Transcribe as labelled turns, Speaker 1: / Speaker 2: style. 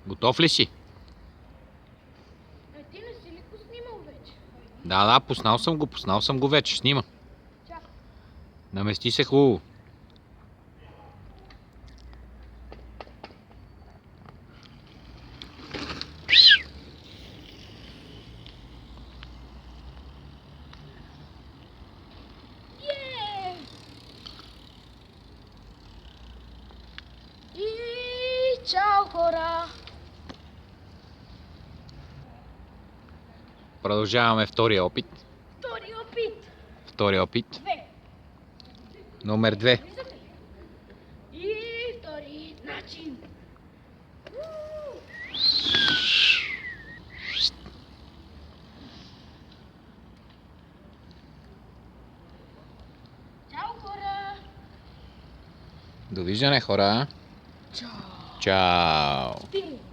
Speaker 1: Готов ли си?
Speaker 2: Ти не си ли го снимал вече?
Speaker 1: Да, пуснал съм го вече, снима.
Speaker 2: Чакай.
Speaker 1: Намести се хубаво.
Speaker 2: И чао, хора!
Speaker 1: Продължаваме втория опит.
Speaker 2: Втори опит. Две.
Speaker 1: Номер 2.
Speaker 2: Виждате ли? И втори начин. Чао, хора!
Speaker 1: Довиждане, хора.
Speaker 2: Чао!
Speaker 1: Чао!
Speaker 2: Стига!